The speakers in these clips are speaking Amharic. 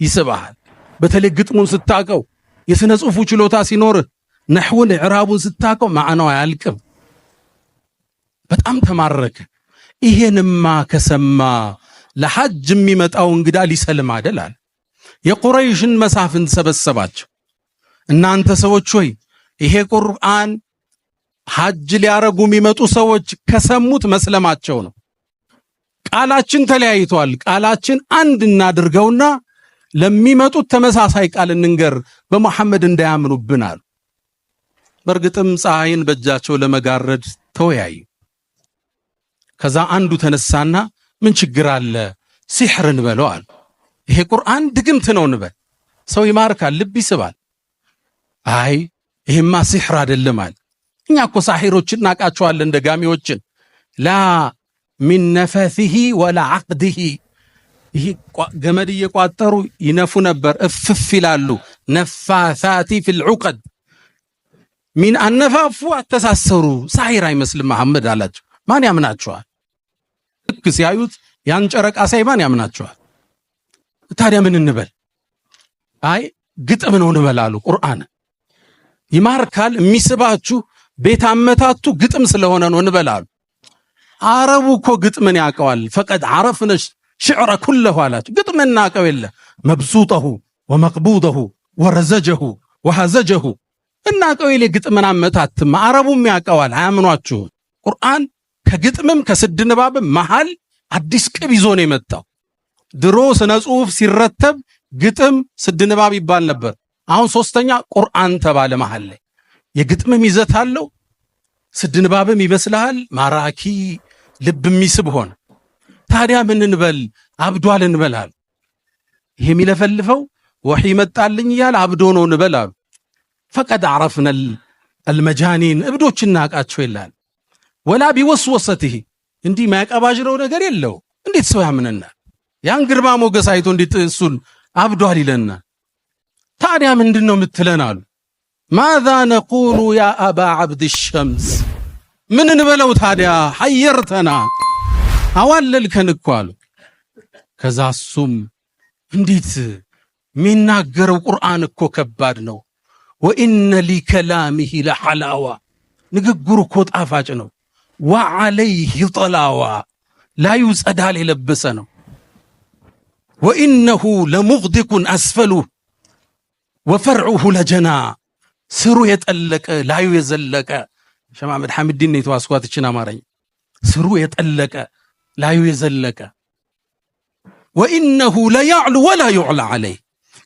ይስባሃል። በተለይ ግጥሙን ስታቀው የስነ ጽሑፉ ችሎታ ሲኖር ነህውን ኢዕራቡን ስታቀው ማዕናው አያልቅም። በጣም ተማረከ። ይሄንማ ከሰማ ለሐጅ የሚመጣው እንግዳ ሊሰልም አይደል? የቁረይሽን መሳፍንት ሰበሰባቸው። እናንተ ሰዎች ሆይ ይሄ ቁርአን ሐጅ ሊያረጉ የሚመጡ ሰዎች ከሰሙት መስለማቸው ነው። ቃላችን ተለያይቷል። ቃላችን አንድ እናድርገውና ለሚመጡት ተመሳሳይ ቃል እንንገር፣ በመሐመድ እንዳያምኑብን አሉ። በእርግጥም ፀሐይን በእጃቸው ለመጋረድ ተወያዩ። ከዛ አንዱ ተነሳና ምን ችግር አለ ሲሕር እንበለው አሉ። ይሄ ቁርአን ድግምት ነው እንበል፣ ሰው ይማርካል፣ ልብ ይስባል። አይ ይሄማ ሲሕር አይደለም አለ። እኛ እኮ ሳሒሮችን እናቃቸዋለን፣ ደጋሚዎችን። ላ ሚን ነፈሲሂ ወላ ዐቅዲሂ፣ ይሄ ገመድ እየቋጠሩ ይነፉ ነበር፣ እፍፍ ይላሉ። ነፋሳቲ ፊል ዑቀድ፣ ሚን አነፋፉ አተሳሰሩ። ሳሒር አይመስልም መሐመድ አላቸው። ማን ያምናቸዋል? ልክ ሲያዩት ያን ጨረቃ ሳይ ማን ያምናቸዋል? ታዲያ ምን እንበል? አይ ግጥም ነው እንበል አሉ። ቁርአን ይማርካል፣ የሚስባችሁ ቤት አመታቱ ግጥም ስለሆነ ነው እንበል አሉ። አረቡ እኮ ግጥምን ያውቀዋል። ፈቀድ ዐረፍነ ሽዕረ ኩለሁ አላቸው። ግጥም እናውቀው የለ መብሱጠሁ ወመቅቡደሁ ወረዘጀሁ ወሐዘጀሁ እናውቀው የለ ግጥምን አመታትም አረቡም ያውቀዋል። አያምኗችሁም። ቁርአን ከግጥምም ከስድ ንባብም መሃል አዲስ ቅብ ይዞ ነው የመጣው። ድሮ ስነ ጽሑፍ ሲረተብ ግጥም ስድ ንባብ ይባል ነበር። አሁን ሶስተኛ ቁርአን ተባለ መሃል ላይ። የግጥምም ይዘት አለው፣ ስድ ንባብም ይበስልሃል፣ ማራኪ ልብ የሚስብ ሆነ። ታዲያ ምን እንበል? አብዷል እንበላል። ይሄ የሚለፈልፈው ወህይ መጣልኝ እያለ አብዶ ነው እንበላል። ፈቀድ ዐረፍነ አልመጃኒን፣ እብዶች እናቃቸው ይላል። ወላ ቢወስወሰትህ፣ እንዲህ ማያቀባጅረው ነገር የለው። እንዴት ሰው ያምነናል? ያን ግርማ ሞገስ አይቶ እንዴት እሱን አብዷል ይለናል? ታዲያ ምንድነው የምትለን አሉ። ማዛ ነቁሉ ያ አባ ዓብድ ሸምስ፣ ምን እንበለው ታዲያ? ሐየርተና፣ አዋለልከን እኮ አሉ። ከዛ እሱም እንዴት የሚናገረው ቁርአን እኮ ከባድ ነው። ወኢነ ሊከላሚሂ ለሐላዋ፣ ንግግሩ እኮ ጣፋጭ ነው። ወዐለይህ ጠላዋ፣ ላዩ ጸዳል የለበሰ ነው። ወኢነሁ ለሙግዲቁን አስፈሉህ ወፈርዑሁ ለጀና፣ ስሩ የጠለቀ ላዩ የዘለቀ። ሸህ መሐመድ ሐሚድን ነው የተዋስኳት እችን አማርኛ። ስሩ የጠለቀ ላዩ የዘለቀ። ወኢነሁ ለያዕሉ ወላ ዩዕላ ዐለይህ፣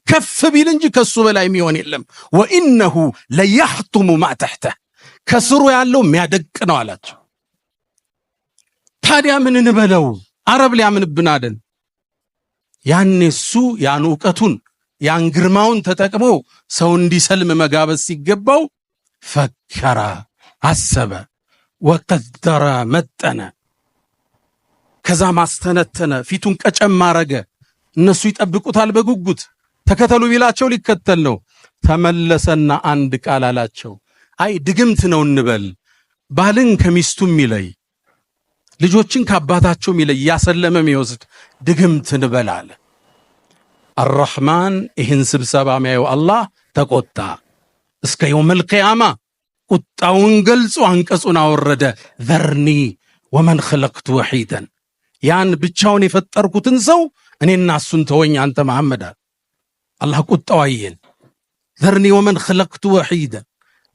ከፍ ቢል እንጂ ከሱ በላይ የሚሆን የለም። ወኢነሁ ለያሕቱሙ ማ ተሕተህ፣ ከስሩ ያለው የሚያደቅ ነው አላቸው። ታዲያ ምን እንበለው? አረብ ሊያምንብን አይደል? ያኔ እሱ ያን ዕውቀቱን ያን ግርማውን ተጠቅሞ ሰው እንዲሰልም መጋበዝ ሲገባው ፈከራ፣ አሰበ፣ ወቀደረ፣ መጠነ። ከዛ ማስተነተነ፣ ፊቱን ቀጨም አረገ። እነሱ ይጠብቁታል በጉጉት። ተከተሉ ቢላቸው ሊከተል ነው። ተመለሰና አንድ ቃል አላቸው። አይ ድግምት ነው እንበል፣ ባልን ከሚስቱ የሚለይ ልጆችን ከአባታቸው የሚለይ እያሰለመ የሚወስድ ድግምት እንበል አለ። አርረሕማን ይህን ስብሰባ ሚያየው አላህ ተቆጣ። እስከ የውመል ቂያማ ቁጣውን ገልጾ አንቀጹን አወረደ። ዘርኒ ወመን ኸለቅቱ ወሒደን፣ ያን ብቻውን የፈጠርኩትን ሰው እኔና እሱን ተወኝ አንተ መሐመድ አለ። አላህ ቁጣው አየን። ዘርኒ ወመን ኸለቅቱ ወሒደን፣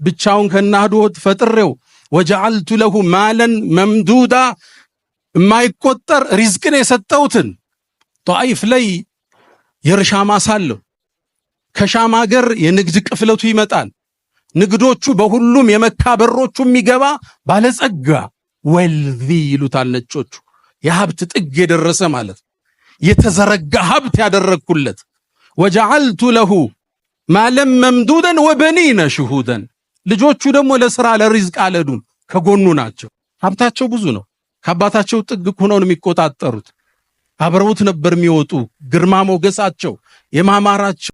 ብቻውን ከናህዶት ፈጥሬው ወጀዐልቱ ለሁ ማለን መምዱዳ፣ የማይቆጠር ሪዝቅን የሰጠውትን። ጧኢፍ ላይ የእርሻ ማሳ አለው። ከሻም ሀገር የንግድ ቅፍለቱ ይመጣል። ንግዶቹ በሁሉም የመካ በሮቹ የሚገባ ባለጸጋ፣ ወልዚ ይሉታል ነጮቹ። የሀብት ጥግ የደረሰ ማለት የተዘረጋ ሀብት ያደረግኩለት። ወጀዐልቱ ለሁ ማለም መምዱደን ወበኒነ ሽሁደን፣ ልጆቹ ደግሞ ለሥራ ለሪዝቅ አለዱን ከጎኑ ናቸው። ሀብታቸው ብዙ ነው። ከአባታቸው ጥግ ሆነው ነው የሚቆጣጠሩት። አብረውት ነበር የሚወጡ። ግርማ ሞገሳቸው የማማራቸው